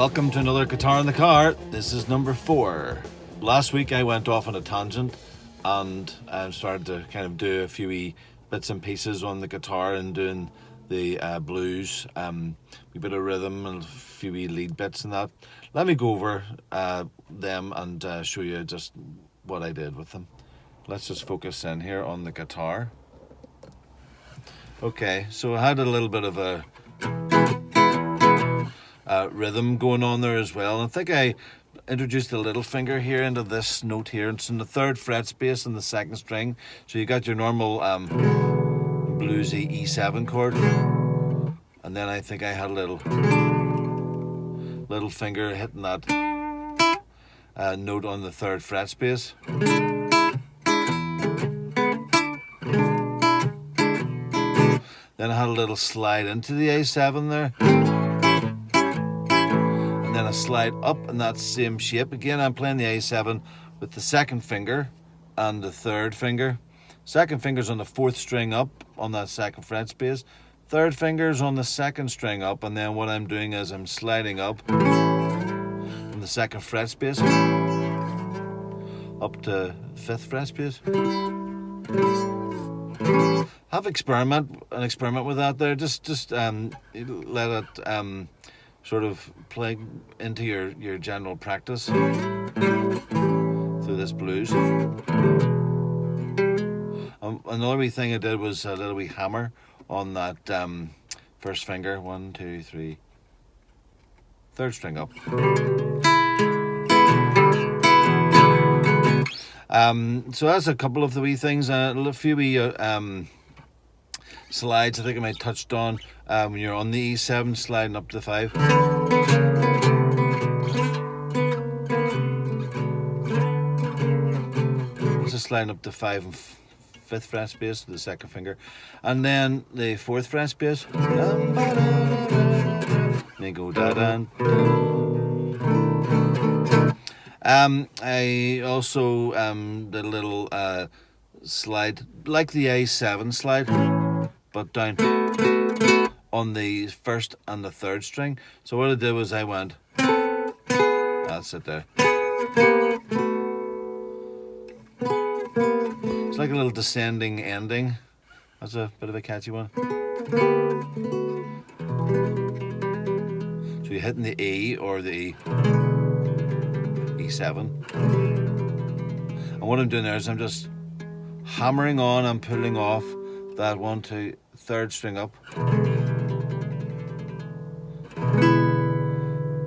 Welcome to another Guitar in the Car. This is number 4. Last week I went off on a tangent and started to kind of do a few wee bits and pieces on the guitar and doing the blues, a bit of rhythm and a few wee lead bits and that. Let me go over them and show you just what I did with them. Let's just focus in here on the guitar. Okay, so I had a little bit of a rhythm going on there as well. And I think I introduced the little finger here into this note here. It's in the 3rd fret space in the 2nd string. So you got your normal bluesy E7 chord. And then I think I had a little finger hitting that note on the 3rd fret space. Then I had a little slide into the A7 there. And then a slide up in that same shape. Again, I'm playing the A7 with the 2nd finger and the 3rd finger. 2nd finger's on the 4th string up on that 2nd fret space. 3rd finger's on the 2nd string up, and then what I'm doing is I'm sliding up from the 2nd fret space up to 5th fret space. Have an experiment with that there. Just let it sort of play into your general practice through this blues. Another wee thing I did was a little wee hammer on that 1st finger. 1, 2, 3. 3rd string up. So that's a couple of the wee things. A few wee slides I think I might touched on when you're on the E7 sliding up to the 5. Just sliding up to 5 and 5th fret space with the 2nd finger, and then the 4th fret space. Then go da da. I also did a little slide like the A7 slide, but down on the 1st and the 3rd string. So what I did was I went, that's it there. It's like a little descending ending. That's a bit of a catchy one. So you're hitting the E or the E7. And what I'm doing there is I'm just hammering on and pulling off that 1, 2, 3rd string up.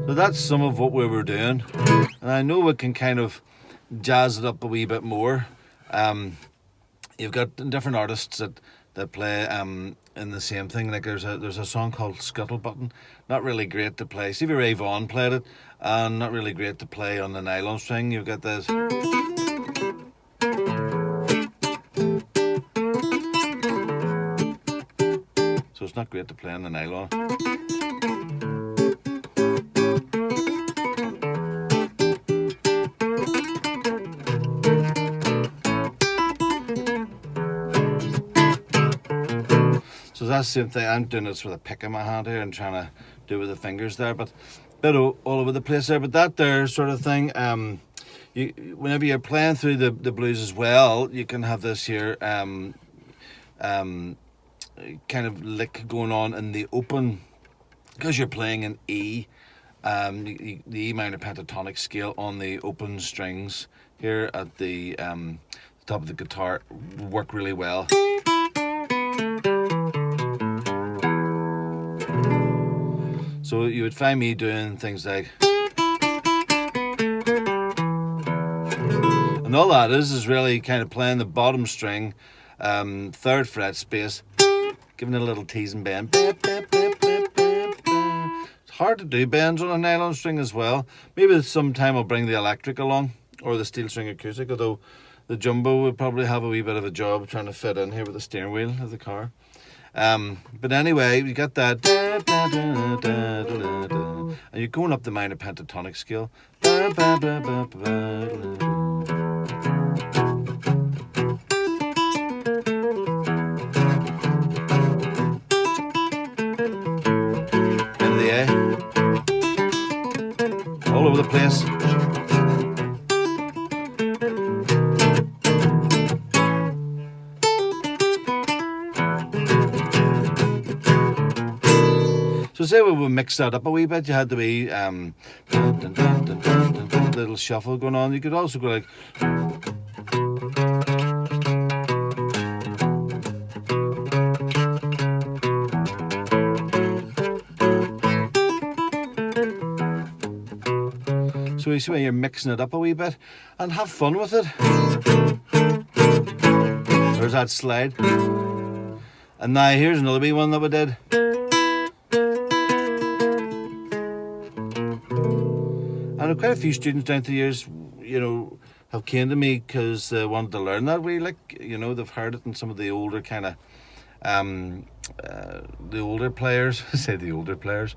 So that's some of what we were doing. And I know we can kind of jazz it up a wee bit more. You've got different artists that play in the same thing. Like there's a song called Scuttlebutton. Not really great to play. Stevie Ray Vaughan played it, and not really great to play on the nylon string. You've got this. So it's not great to play on the nylon. So that's the same thing. I'm doing this with a pick in my hand here and trying to do it with the fingers there, but a bit all over the place there. But that there sort of thing, whenever you're playing through the blues as well, you can have this here kind of lick going on in the open, because you're playing an E, the E minor pentatonic scale on the open strings here at the top of the guitar work really well. So you would find me doing things like, and all that is really kind of playing the bottom string, 3rd fret space, giving it a little tease and bend. It's hard to do bends on a nylon string as well. Maybe sometime I'll bring the electric along, or the steel string acoustic, although the jumbo would probably have a wee bit of a job trying to fit in here with the steering wheel of the car. But anyway, you got that, and you're going up the minor pentatonic scale. Into the A. over the place. So say we would mix that up a wee bit. You had the wee little shuffle going on. You could also go like. So you see when you're mixing it up a wee bit and have fun with it. There's that slide. And now here's another wee one that we did. And quite a few students down through the years, you know, have came to me because they wanted to learn that way. Like, you know, they've heard it in some of the older kind of, the older players, say the older players,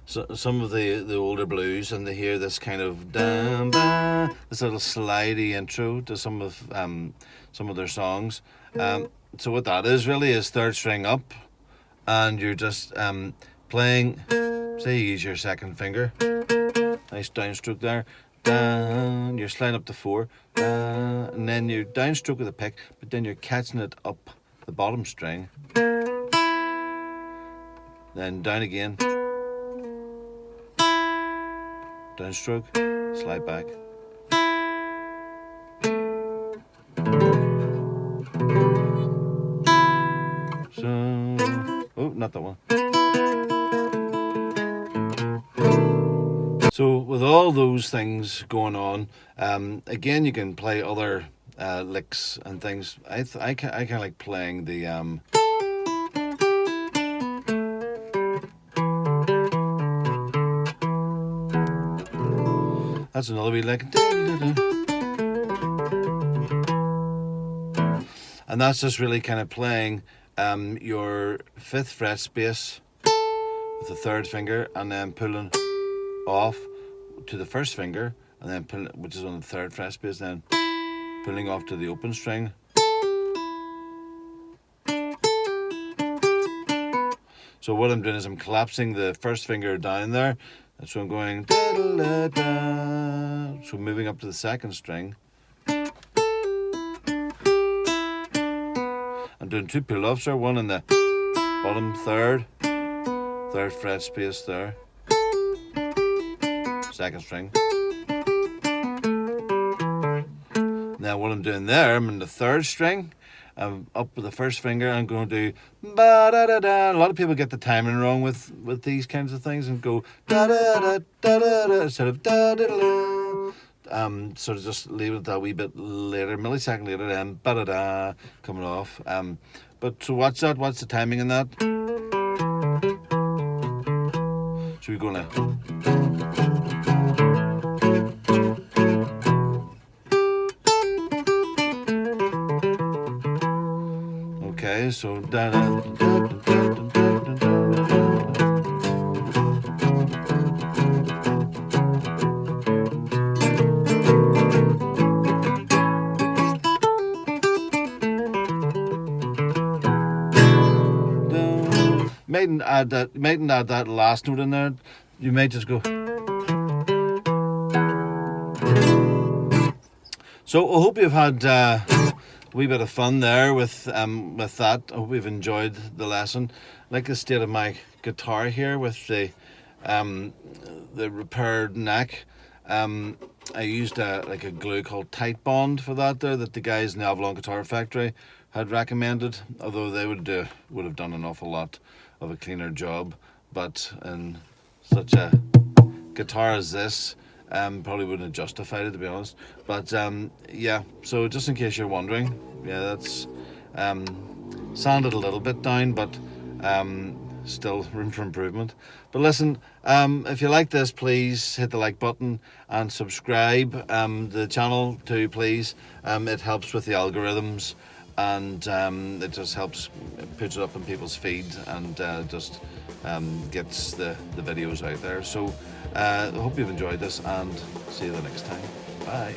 so some of the older blues, and they hear this kind of this little slidey intro to some of their songs. So what that is really is third string up, and you're just playing. Say you use your second finger, nice downstroke there. Down, you're sliding up to 4, and then you're downstroke with the pick, but then you're catching it up the bottom string, then down again, downstroke, slide back. So, oh, not that one. So with all those things going on, again, you can play other licks and things. I kind of like playing the that's another wee lick, and that's just really kind of playing your 5th fret space with the 3rd finger, and then pulling off to the 1st finger, and then pull, which is on the 3rd fret space, then pulling off to the open string. So what I'm doing is I'm collapsing the 1st finger down there, and so I'm going da-da-da-da. So moving up to the 2nd string. I'm doing 2 pull-offs there, one in the bottom 3rd fret space there, 2nd string. Now what I'm doing there, I'm in the 3rd string, I'm up with the 1st finger, I'm going to do ba-da-da-da. A lot of people get the timing wrong with these kinds of things and go da-da-da-da-da-da instead of da-da-da-da. So just leave it that wee bit later, millisecond later, then ba-da-da coming off. But so what's that? What's the timing in that? So we're gonna. Okay, so da da da da da da da. Mightn't add that last note in there. You might just go. So I hope you've had a wee bit of fun there with that. I hope you've enjoyed the lesson. I like the state of my guitar here with the repaired neck. I used like a glue called Tight Bond for that there, that the guys in the Avalon Guitar Factory had recommended, although they would have done an awful lot of a cleaner job. But in such a guitar as this, probably wouldn't have justified it, to be honest. But yeah, so just in case you're wondering, yeah, that's sounded a little bit down, but still room for improvement. But listen, if you like this, please hit the like button and subscribe the channel too, please. It helps with the algorithms, and it just helps put it up in people's feed, and just gets the videos out there. So I hope you've enjoyed this, and see you the next time. Bye.